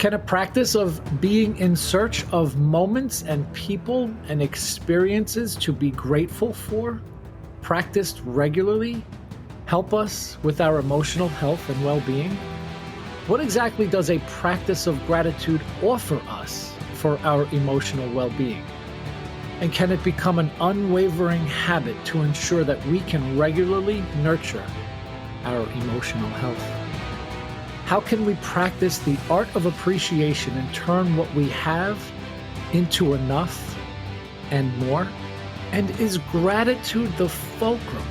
Can a practice of being in search of moments and people and experiences to be grateful for, practiced regularly, help us with our emotional health and well-being? What exactly does a practice of gratitude offer us for our emotional well-being? And can it become an unwavering habit to ensure that we can regularly nurture our emotional health? How can we practice the art of appreciation and turn what we have into enough and more? And is gratitude the fulcrum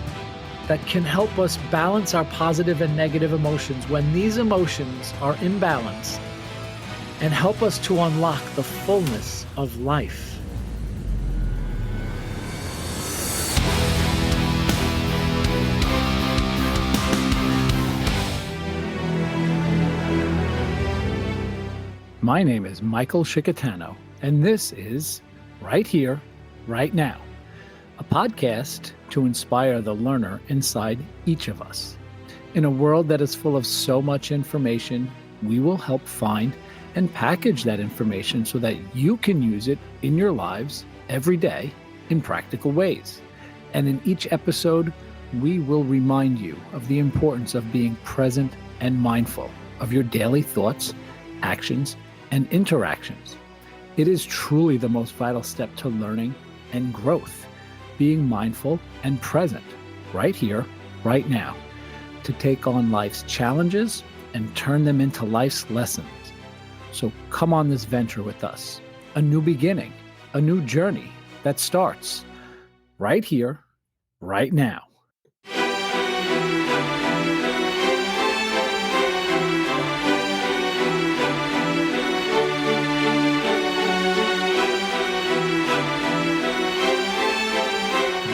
that can help us balance our positive and negative emotions when these emotions are imbalanced and help us to unlock the fullness of life? My name is Michael Scicchitano, and this is Right Here, Right Now, a podcast to inspire the learner inside each of us. In a world that is full of so much information, we will help find and package that information so that you can use it in your lives every day in practical ways. And in each episode, we will remind you of the importance of being present and mindful of your daily thoughts, actions, and interactions. It is truly the most vital step to learning and growth, being mindful and present right here, right now, to take on life's challenges and turn them into life's lessons. So come on this venture with us, a new beginning, a new journey that starts right here, right now.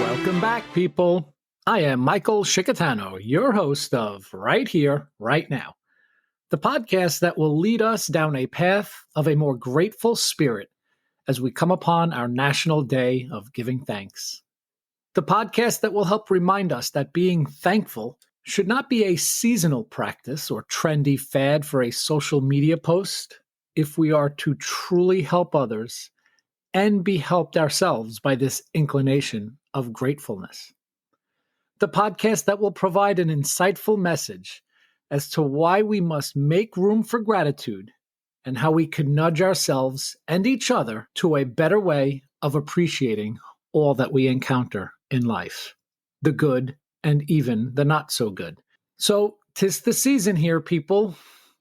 Welcome back, people. I am Michael Scicchitano, your host of Right Here, Right Now, the podcast that will lead us down a path of a more grateful spirit as we come upon our National Day of Giving Thanks. The podcast that will help remind us that being thankful should not be a seasonal practice or trendy fad for a social media post if we are to truly help others and be helped ourselves by this inclination of gratefulness. The podcast that will provide an insightful message as to why we must make room for gratitude and how we can nudge ourselves and each other to a better way of appreciating all that we encounter in life, the good and even the not so good. So 'tis the season here, people,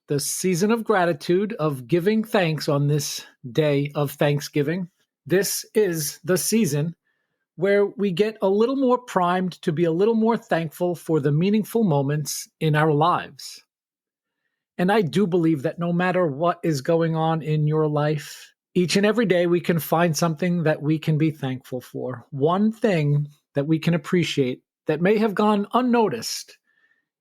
the season of gratitude, of giving thanks on this day of Thanksgiving. This is the season where we get a little more primed to be a little more thankful for the meaningful moments in our lives. And I do believe that no matter what is going on in your life, each and every day we can find something that we can be thankful for. One thing that we can appreciate that may have gone unnoticed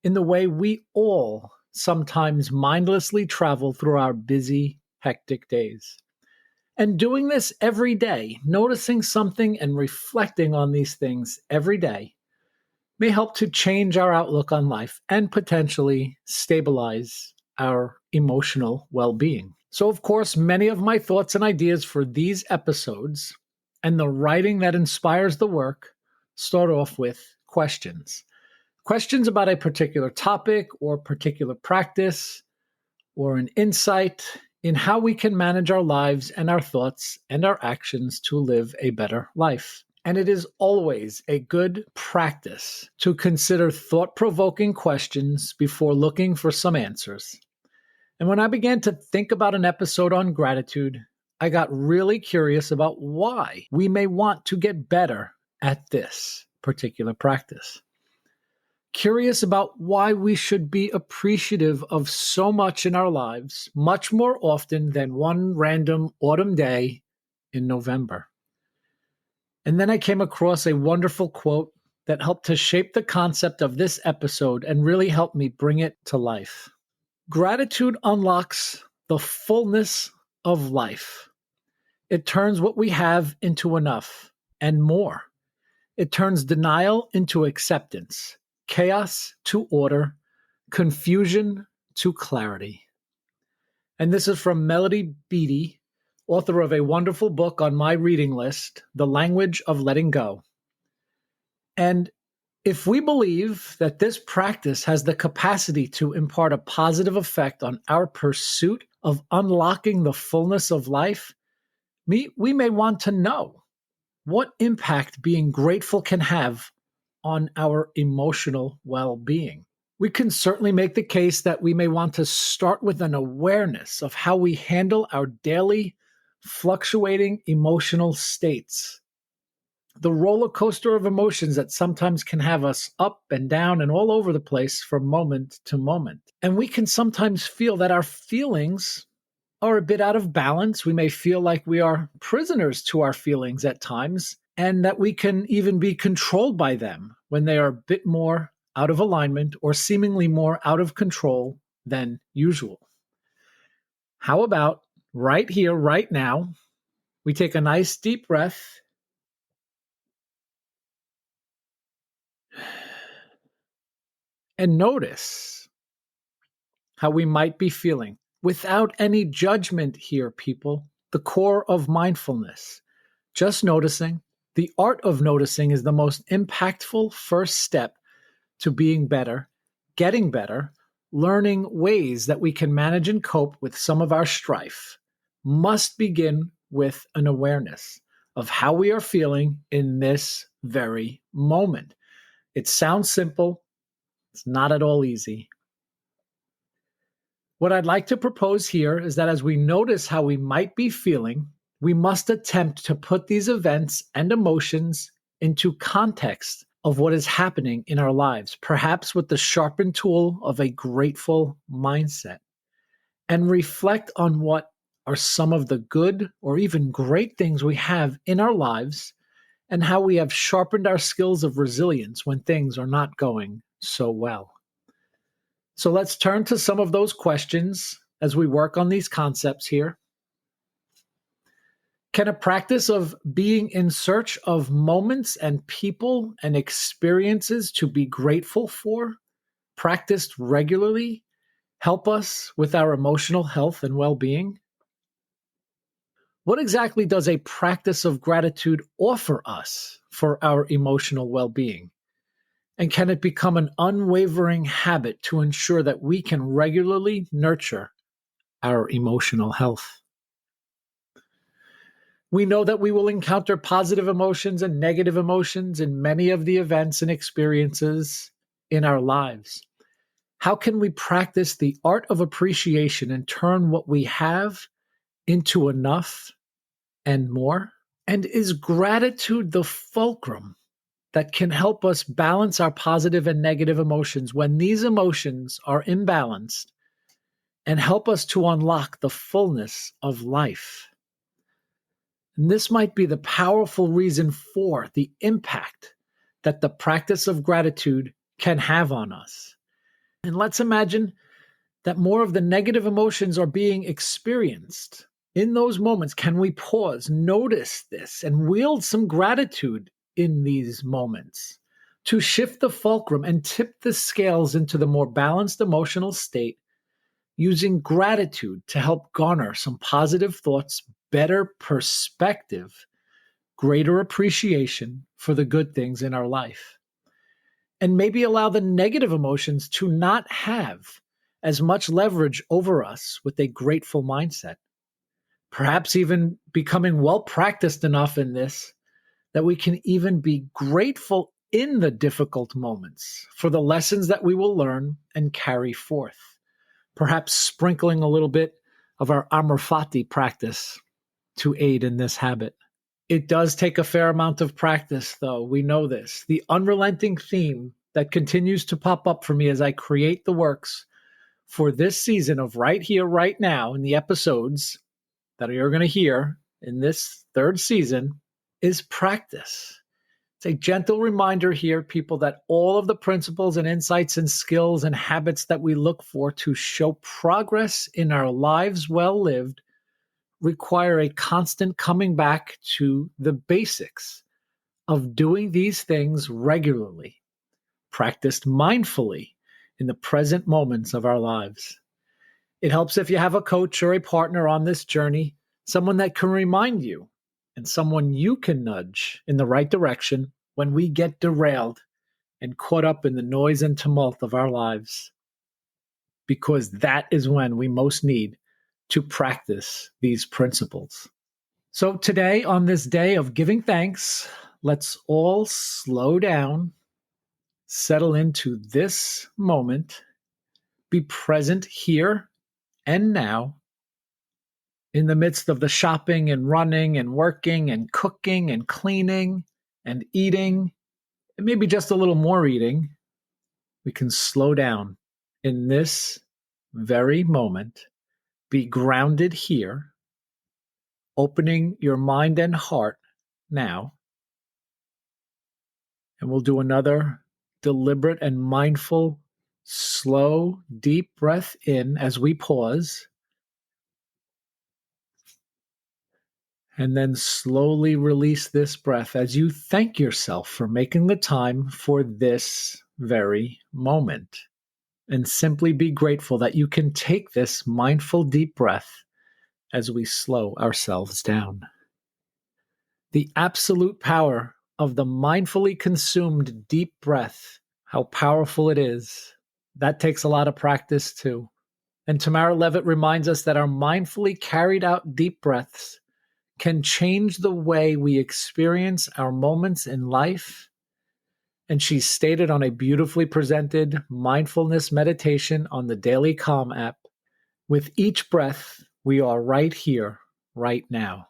in the way we all sometimes mindlessly travel through our busy, hectic days. And doing this every day, noticing something and reflecting on these things every day, may help to change our outlook on life and potentially stabilize our emotional well-being. So, of course, many of my thoughts and ideas for these episodes and the writing that inspires the work start off with questions. Questions about a particular topic or particular practice or an insight in how we can manage our lives and our thoughts and our actions to live a better life. And it is always a good practice to consider thought-provoking questions before looking for some answers. And when I began to think about an episode on gratitude, I got really curious about why we may want to get better at this particular practice. Curious about why we should be appreciative of so much in our lives, much more often than one random autumn day in November. And then I came across a wonderful quote that helped to shape the concept of this episode and really helped me bring it to life. Gratitude unlocks the fullness of life. It turns what we have into enough and more. It turns denial into acceptance, chaos to order, confusion to clarity. And this is from Melody Beattie, author of a wonderful book on my reading list, The Language of Letting Go. And if we believe that this practice has the capacity to impart a positive effect on our pursuit of unlocking the fullness of life, we may want to know what impact being grateful can have on our emotional well-being. We can certainly make the case that we may want to start with an awareness of how we handle our daily fluctuating emotional states. The roller coaster of emotions that sometimes can have us up and down and all over the place from moment to moment. And we can sometimes feel that our feelings are a bit out of balance. We may feel like we are prisoners to our feelings at times, and that we can even be controlled by them when they are a bit more out of alignment or seemingly more out of control than usual. How about right here, right now, we take a nice deep breath and notice how we might be feeling without any judgment here, people. The core of mindfulness. Just noticing. The art of noticing is the most impactful first step to being better, getting better, learning ways that we can manage and cope with some of our strife. Must begin with an awareness of how we are feeling in this very moment. It sounds simple. It's not at all easy. What I'd like to propose here is that as we notice how we might be feeling, we must attempt to put these events and emotions into context of what is happening in our lives, perhaps with the sharpened tool of a grateful mindset, and reflect on what are some of the good or even great things we have in our lives and how we have sharpened our skills of resilience when things are not going so well. So let's turn to some of those questions as we work on these concepts here. Can a practice of being in search of moments and people and experiences to be grateful for, practiced regularly, help us with our emotional health and well-being? What exactly does a practice of gratitude offer us for our emotional well-being? And can it become an unwavering habit to ensure that we can regularly nurture our emotional health? We know that we will encounter positive emotions and negative emotions in many of the events and experiences in our lives. How can we practice the art of appreciation and turn what we have into enough and more? And is gratitude the fulcrum that can help us balance our positive and negative emotions when these emotions are imbalanced and help us to unlock the fullness of life? And this might be the powerful reason for the impact that the practice of gratitude can have on us. And let's imagine that more of the negative emotions are being experienced. In those moments, can we pause, notice this, and wield some gratitude in these moments to shift the fulcrum and tip the scales into the more balanced emotional state, using gratitude to help garner some positive thoughts, better perspective, greater appreciation for the good things in our life, and maybe allow the negative emotions to not have as much leverage over us with a grateful mindset. Perhaps even becoming well practiced enough in this that we can even be grateful in the difficult moments for the lessons that we will learn and carry forth. Perhaps sprinkling a little bit of our Amor Fati practice to aid in this habit. It does take a fair amount of practice, though. We know this. The unrelenting theme that continues to pop up for me as I create the works for this season of Right Here, Right Now, in the episodes that you're going to hear in this third season, is practice. It's a gentle reminder here, people, that all of the principles and insights and skills and habits that we look for to show progress in our lives well lived require a constant coming back to the basics of doing these things regularly, practiced mindfully in the present moments of our lives. It helps if you have a coach or a partner on this journey, someone that can remind you and someone you can nudge in the right direction when we get derailed and caught up in the noise and tumult of our lives, because that is when we most need to practice these principles. So today, on this day of giving thanks, let's all slow down, settle into this moment, be present here and now in the midst of the shopping and running and working and cooking and cleaning and eating, and maybe just a little more eating. We can slow down in this very moment, be grounded here, opening your mind and heart now. And we'll do another deliberate and mindful, slow, deep breath in as we pause. And then slowly release this breath as you thank yourself for making the time for this very moment. And simply be grateful that you can take this mindful deep breath as we slow ourselves down. The absolute power of the mindfully consumed deep breath, how powerful it is. That takes a lot of practice too. And Tamara Levitt reminds us that our mindfully carried out deep breaths can change the way we experience our moments in life. And she stated on a beautifully presented mindfulness meditation on the Daily Calm app, with each breath, we are right here, right now.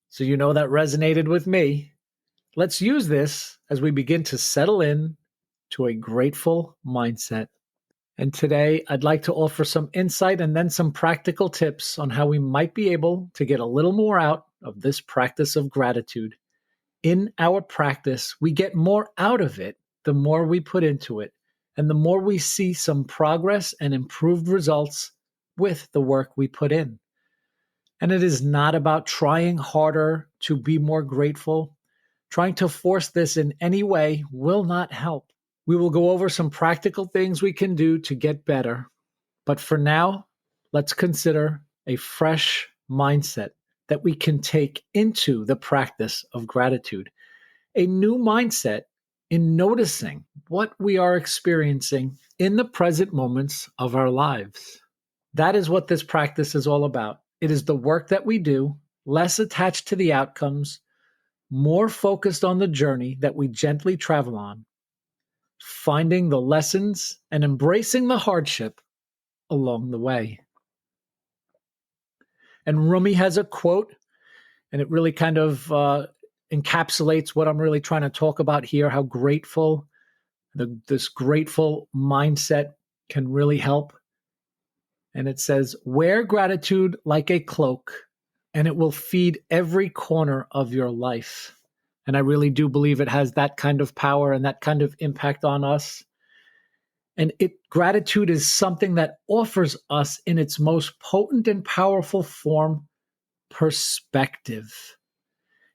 So you know that resonated with me. Let's use this as we begin to settle in to a grateful mindset. And today, I'd like to offer some insight and then some practical tips on how we might be able to get a little more out of this practice of gratitude. In our practice, we get more out of it the more we put into it, and the more we see some progress and improved results with the work we put in. And it is not about trying harder to be more grateful. Trying to force this in any way will not help. We will go over some practical things we can do to get better. But for now, let's consider a fresh mindset that we can take into the practice of gratitude. A new mindset in noticing what we are experiencing in the present moments of our lives. That is what this practice is all about. It is the work that we do, less attached to the outcomes, more focused on the journey that we gently travel on, finding the lessons and embracing the hardship along the way. And Rumi has a quote, and it really kind of encapsulates what I'm really trying to talk about here, how grateful, this grateful mindset can really help. And it says, wear gratitude like a cloak, and it will feed every corner of your life. And I really do believe it has that kind of power and that kind of impact on us. And gratitude is something that offers us in its most potent and powerful form, perspective.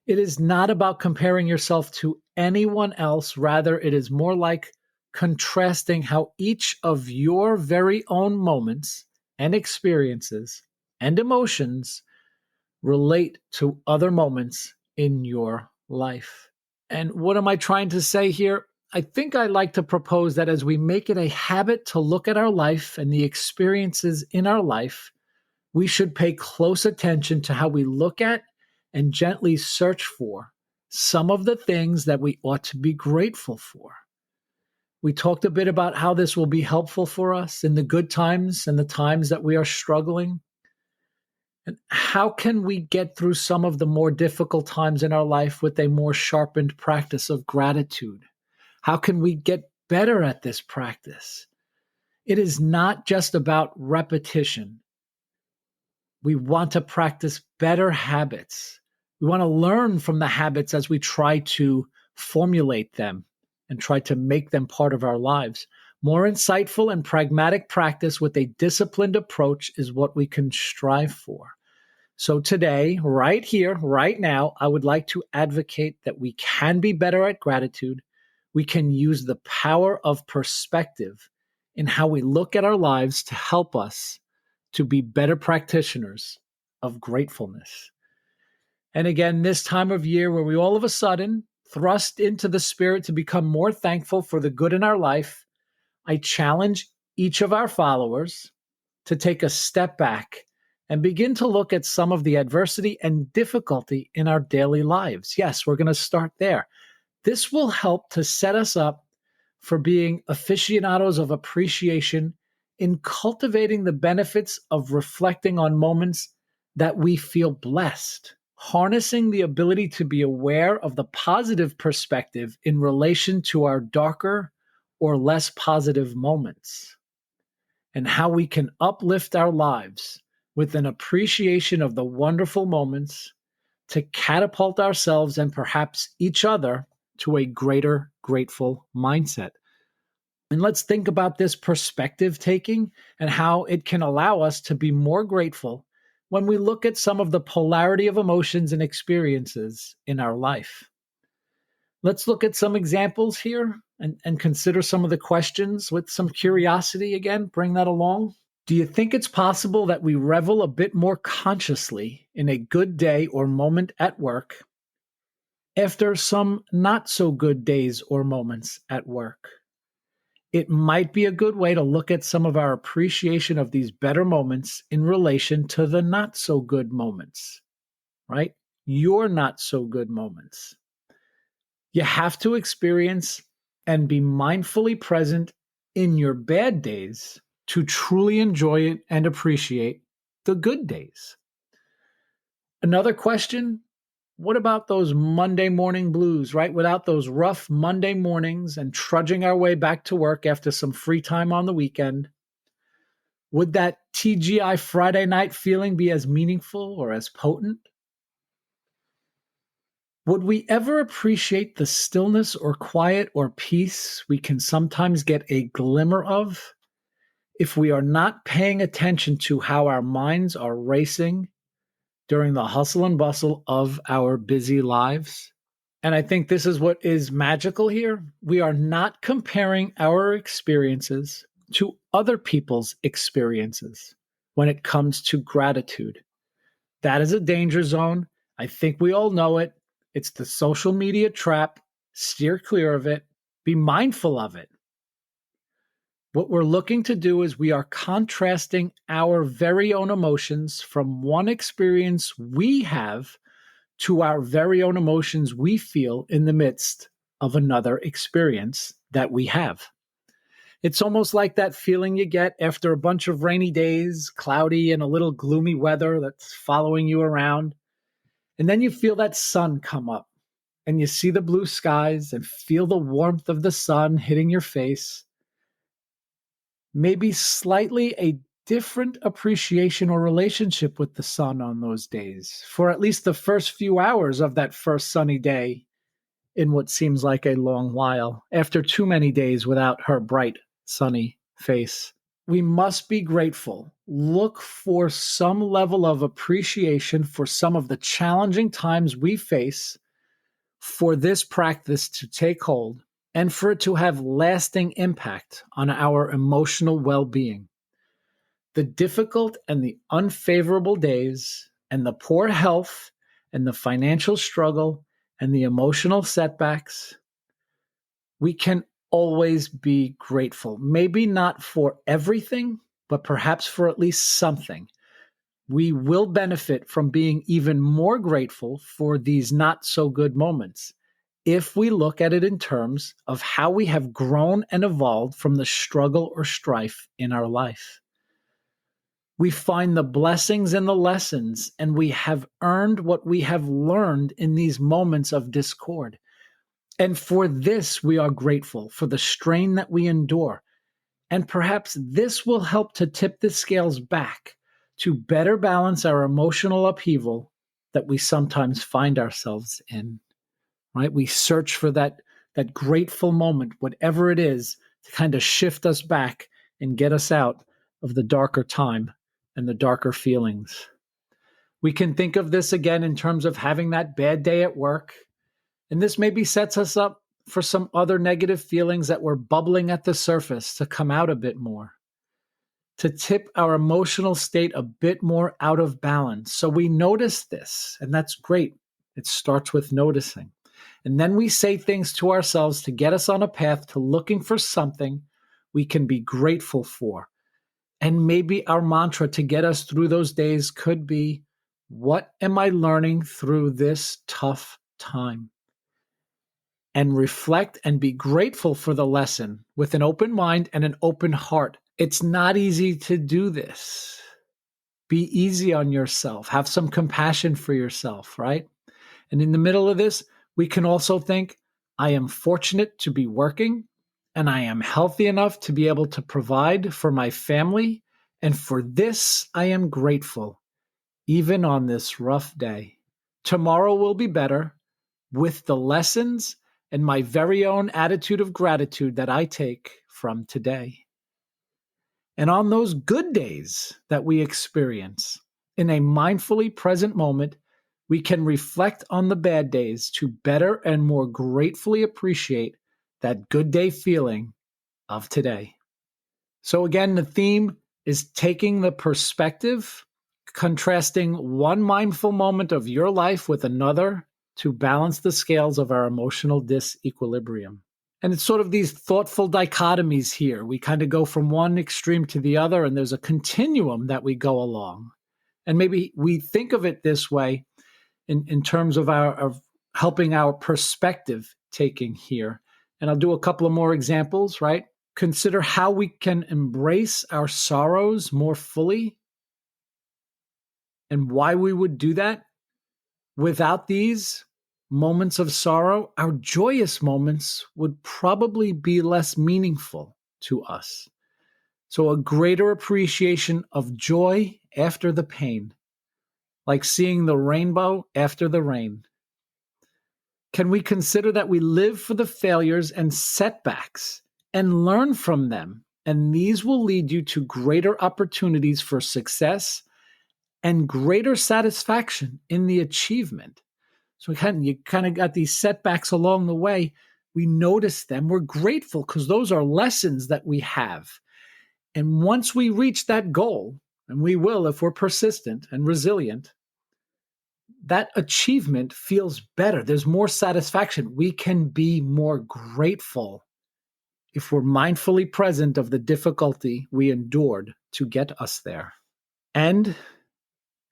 It is not about comparing yourself to anyone else. Rather, it is more like contrasting how each of your very own moments and experiences and emotions relate to other moments in your life. And what am I trying to say here? I think I like to propose that as we make it a habit to look at our life and the experiences in our life, we should pay close attention to how we look at and gently search for some of the things that we ought to be grateful for. We talked a bit about how this will be helpful for us in the good times and the times that we are struggling. And how can we get through some of the more difficult times in our life with a more sharpened practice of gratitude? How can we get better at this practice? It is not just about repetition. We want to practice better habits. We want to learn from the habits as we try to formulate them and try to make them part of our lives. More insightful and pragmatic practice with a disciplined approach is what we can strive for. So today, right here, right now, I would like to advocate that we can be better at gratitude. We can use the power of perspective in how we look at our lives to help us to be better practitioners of gratefulness. And again, this time of year where we all of a sudden thrust into the spirit to become more thankful for the good in our life, I challenge each of our followers to take a step back and begin to look at some of the adversity and difficulty in our daily lives. Yes, we're going to start there. This will help to set us up for being aficionados of appreciation in cultivating the benefits of reflecting on moments that we feel blessed, harnessing the ability to be aware of the positive perspective in relation to our darker or less positive moments, and how we can uplift our lives with an appreciation of the wonderful moments to catapult ourselves and perhaps each other to a greater grateful mindset. And let's think about this perspective taking and how it can allow us to be more grateful when we look at some of the polarity of emotions and experiences in our life. Let's look at some examples here and consider some of the questions with some curiosity again. Bring that along. Do you think it's possible that we revel a bit more consciously in a good day or moment at work after some not so good days or moments at work? It might be a good way to look at some of our appreciation of these better moments in relation to the not so good moments, right? Your not so good moments. You have to experience and be mindfully present in your bad days to truly enjoy it and appreciate the good days. Another question, what about those Monday morning blues, right? Without those rough Monday mornings and trudging our way back to work after some free time on the weekend, would that TGI Friday night feeling be as meaningful or as potent? Would we ever appreciate the stillness or quiet or peace we can sometimes get a glimmer of if we are not paying attention to how our minds are racing during the hustle and bustle of our busy lives? And I think this is what is magical here. We are not comparing our experiences to other people's experiences when it comes to gratitude. That is a danger zone. I think we all know it. It's the social media trap. Steer clear of it. Be mindful of it. What we're looking to do is we are contrasting our very own emotions from one experience we have to our very own emotions we feel in the midst of another experience that we have. It's almost like that feeling you get after a bunch of rainy days, cloudy and a little gloomy weather that's following you around. And then you feel that sun come up and you see the blue skies and feel the warmth of the sun hitting your face. Maybe slightly a different appreciation or relationship with the sun on those days for at least the first few hours of that first sunny day in what seems like a long while after too many days without her bright, sunny face. We must be grateful. Look for some level of appreciation for some of the challenging times we face, for this practice to take hold and for it to have lasting impact on our emotional well-being. The difficult and the unfavorable days and the poor health and the financial struggle and the emotional setbacks, we can always be grateful. Maybe not for everything, but perhaps for at least something. We will benefit from being even more grateful for these not so good moments if we look at it in terms of how we have grown and evolved from the struggle or strife in our life. We find the blessings and the lessons, and we have earned what we have learned in these moments of discord. And for this, we are grateful for the strain that we endure. And perhaps this will help to tip the scales back to better balance our emotional upheaval that we sometimes find ourselves in, right? We search for that grateful moment, whatever it is, to kind of shift us back and get us out of the darker time and the darker feelings. We can think of this again in terms of having that bad day at work. And this maybe sets us up for some other negative feelings that were bubbling at the surface to come out a bit more. to tip our emotional state a bit more out of balance. So we notice this, and that's great. It starts with noticing. And then we say things to ourselves to get us on a path to looking for something we can be grateful for. And maybe our mantra to get us through those days could be, what am I learning through this tough time? And reflect and be grateful for the lesson with an open mind and an open heart. It's not easy to do this. Be easy on yourself. Have some compassion for yourself, right? And in the middle of this, we can also think, I am fortunate to be working, and I am healthy enough to be able to provide for my family. And for this, I am grateful, even on this rough day. Tomorrow will be better with the lessons and my very own attitude of gratitude that I take from today. And on those good days that we experience, in a mindfully present moment, we can reflect on the bad days to better and more gratefully appreciate that good day feeling of today. So again, the theme is taking the perspective, contrasting one mindful moment of your life with another to balance the scales of our emotional disequilibrium. And it's sort of these thoughtful dichotomies here. We kind of go from one extreme to the other, and there's a continuum that we go along. And maybe we think of it this way in terms of helping our perspective taking here. And I'll do a couple of more examples, right? Consider how we can embrace our sorrows more fully and why we would do that. Without these moments of sorrow, our joyous moments would probably be less meaningful to us. So a greater appreciation of joy after the pain, like seeing the rainbow after the rain. Can we consider that we live for the failures and setbacks and learn from them? And these will lead you to greater opportunities for success and greater satisfaction in the achievement. So you kind of got these setbacks along the way. We notice them. We're grateful because those are lessons that we have. And once we reach that goal, and we will if we're persistent and resilient, that achievement feels better. There's more satisfaction. We can be more grateful if we're mindfully present of the difficulty we endured to get us there. And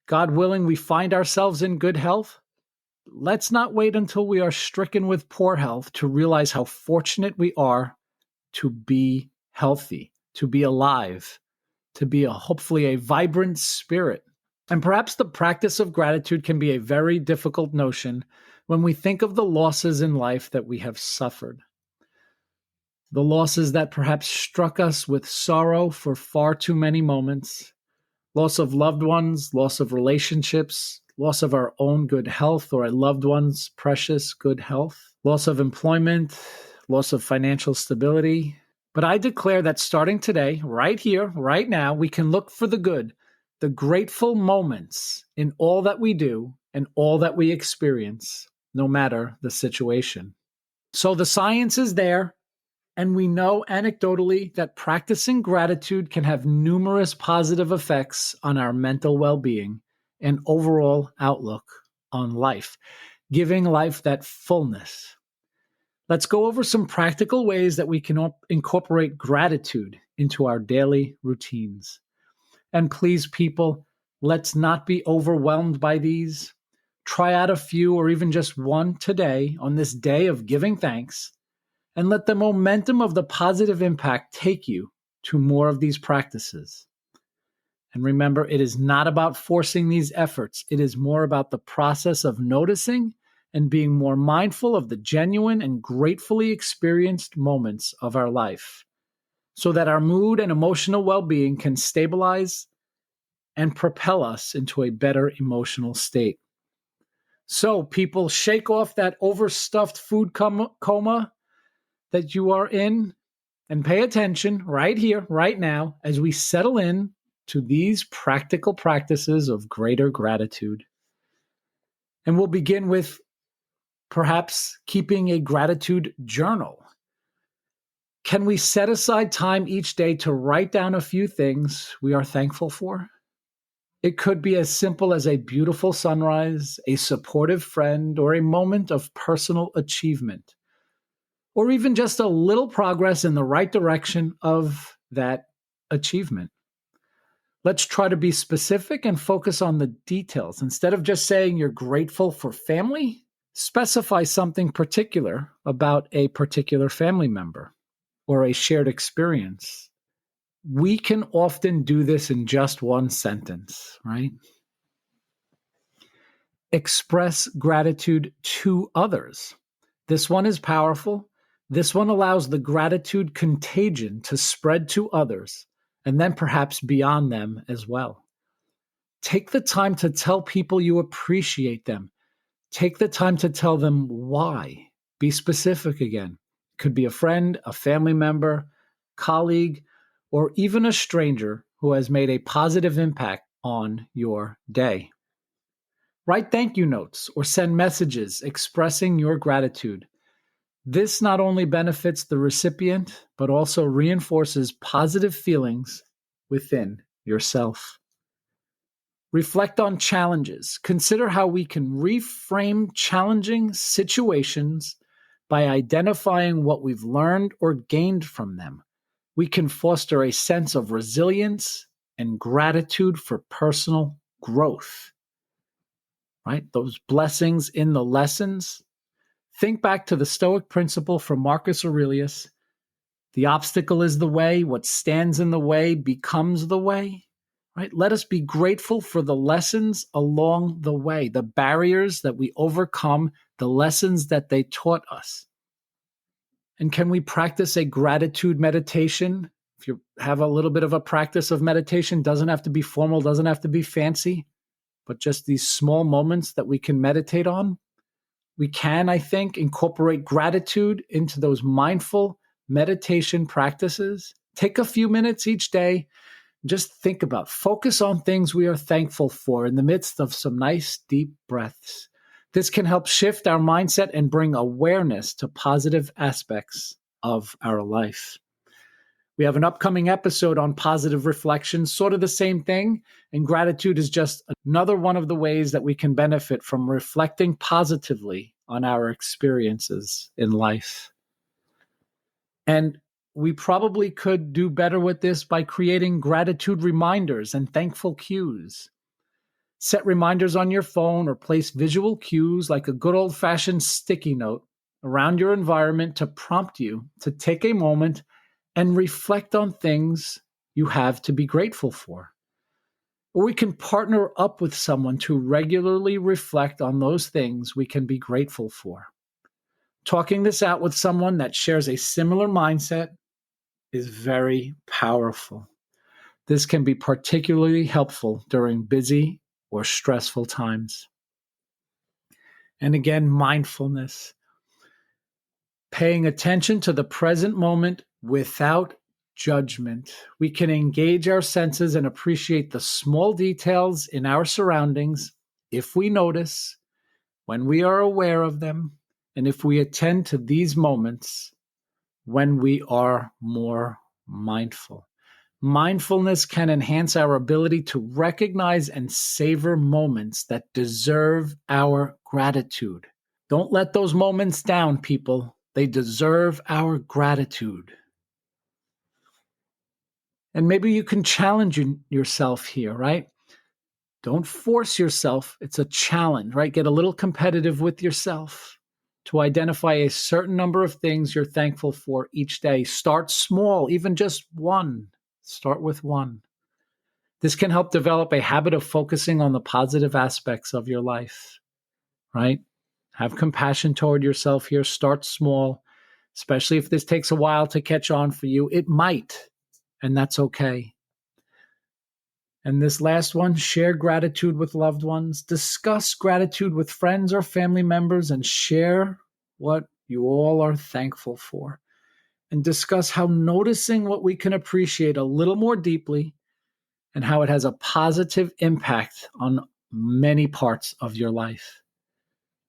God willing, we find ourselves in good health. Let's not wait until we are stricken with poor health to realize how fortunate we are to be healthy, to be alive, to be hopefully a vibrant spirit. And perhaps the practice of gratitude can be a very difficult notion when we think of the losses in life that we have suffered. The losses that perhaps struck us with sorrow for far too many moments, loss of loved ones, loss of relationships, loss of our own good health or a loved one's precious good health, loss of employment, loss of financial stability. But I declare that starting today, right here, right now, we can look for the good, the grateful moments in all that we do and all that we experience, no matter the situation. So the science is there, and we know anecdotally that practicing gratitude can have numerous positive effects on our mental well-being and overall outlook on life, giving life that fullness. Let's go over some practical ways that we can incorporate gratitude into our daily routines. And please, people, let's not be overwhelmed by these. Try out a few or even just one today on this day of giving thanks, and let the momentum of the positive impact take you to more of these practices. And remember, it is not about forcing these efforts. It is more about the process of noticing and being more mindful of the genuine and gratefully experienced moments of our life, so that our mood and emotional well-being can stabilize and propel us into a better emotional state. So, people, shake off that overstuffed food coma that you are in and pay attention right here, right now, as we settle in to these practical practices of greater gratitude. And we'll begin with perhaps keeping a gratitude journal. Can we set aside time each day to write down a few things we are thankful for? It could be as simple as a beautiful sunrise, a supportive friend, or a moment of personal achievement, or even just a little progress in the right direction of that achievement. Let's try to be specific and focus on the details. Instead of just saying you're grateful for family, specify something particular about a particular family member or a shared experience. We can often do this in just one sentence, right? Express gratitude to others. This one is powerful. This one allows the gratitude contagion to spread to others and then perhaps beyond them as well. Take the time to tell people you appreciate them. Take the time to tell them why. Be specific again. Could be a friend, a family member, colleague, or even a stranger who has made a positive impact on your day. Write thank you notes or send messages expressing your gratitude. This not only benefits the recipient, but also reinforces positive feelings within yourself. Reflect on challenges. Consider how we can reframe challenging situations by identifying what we've learned or gained from them. We can foster a sense of resilience and gratitude for personal growth. Right? Those blessings in the lessons. Think back to the Stoic principle from Marcus Aurelius. The obstacle is the way. What stands in the way becomes the way. Right? Let us be grateful for the lessons along the way, the barriers that we overcome, the lessons that they taught us. And can we practice a gratitude meditation? If you have a little bit of a practice of meditation, doesn't have to be formal, doesn't have to be fancy, but just these small moments that we can meditate on. We can, I think, incorporate gratitude into those mindful meditation practices. Take a few minutes each day. Just think about, focus on things we are thankful for in the midst of some nice deep breaths. This can help shift our mindset and bring awareness to positive aspects of our life. We have an upcoming episode on positive reflection, sort of the same thing, and gratitude is just another one of the ways that we can benefit from reflecting positively on our experiences in life. And we probably could do better with this by creating gratitude reminders and thankful cues. Set reminders on your phone or place visual cues like a good old-fashioned sticky note around your environment to prompt you to take a moment and reflect on things you have to be grateful for. Or we can partner up with someone to regularly reflect on those things we can be grateful for. Talking this out with someone that shares a similar mindset is very powerful. This can be particularly helpful during busy or stressful times. And again, mindfulness. Paying attention to the present moment without judgment. We can engage our senses and appreciate the small details in our surroundings if we notice, when we are aware of them, and if we attend to these moments when we are more mindful. Mindfulness can enhance our ability to recognize and savor moments that deserve our gratitude. Don't let those moments down, people. They deserve our gratitude. And maybe you can challenge yourself here, right? Don't force yourself. It's a challenge, right? Get a little competitive with yourself to identify a certain number of things you're thankful for each day. Start small, even just one. Start with one. This can help develop a habit of focusing on the positive aspects of your life, right? Have compassion toward yourself here. Start small, especially if this takes a while to catch on for you. It might, and that's okay. And this last one, share gratitude with loved ones. Discuss gratitude with friends or family members and share what you all are thankful for. And discuss how noticing what we can appreciate a little more deeply and how it has a positive impact on many parts of your life.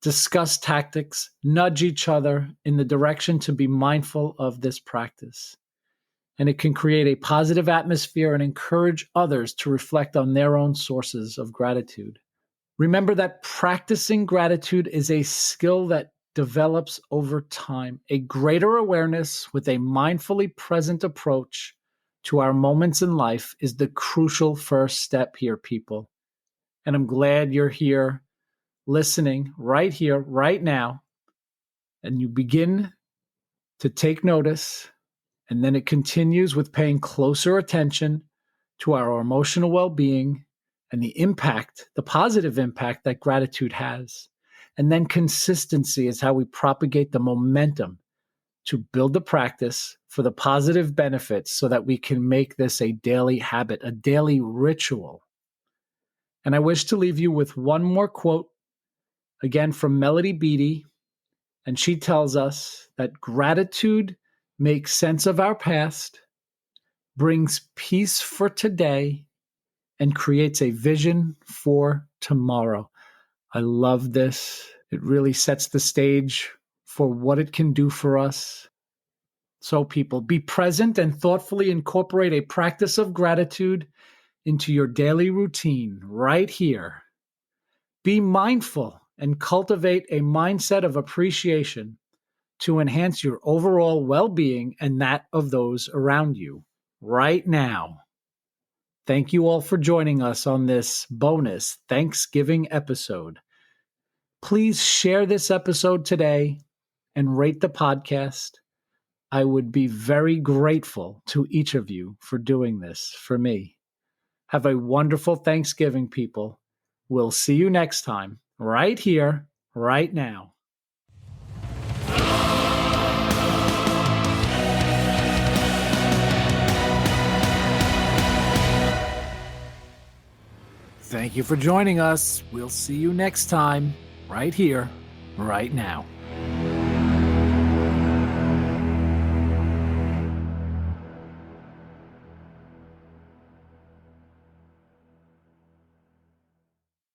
discuss tactics, nudge each other in the direction to be mindful of this practice. And it can create a positive atmosphere and encourage others to reflect on their own sources of gratitude. Remember that practicing gratitude is a skill that develops over time. A greater awareness with a mindfully present approach to our moments in life is the crucial first step here, people. And I'm glad you're here listening right here, right now. And you begin to take notice, and then it continues with paying closer attention to our emotional well-being and the impact, the positive impact that gratitude has. And then consistency is how we propagate the momentum to build the practice for the positive benefits so that we can make this a daily habit, a daily ritual. And I wish to leave you with one more quote, again from Melody Beattie, and she tells us that gratitude makes sense of our past, brings peace for today, and creates a vision for tomorrow. I love this. It really sets the stage for what it can do for us. So, people, be present and thoughtfully incorporate a practice of gratitude into your daily routine right here. Be mindful and cultivate a mindset of appreciation to enhance your overall well-being and that of those around you right now. Thank you all for joining us on this bonus Thanksgiving episode. Please share this episode today and rate the podcast. I would be very grateful to each of you for doing this for me. Have a wonderful Thanksgiving, people. We'll see you next time, right here, right now. Thank you for joining us. We'll see you next time, right here, right now.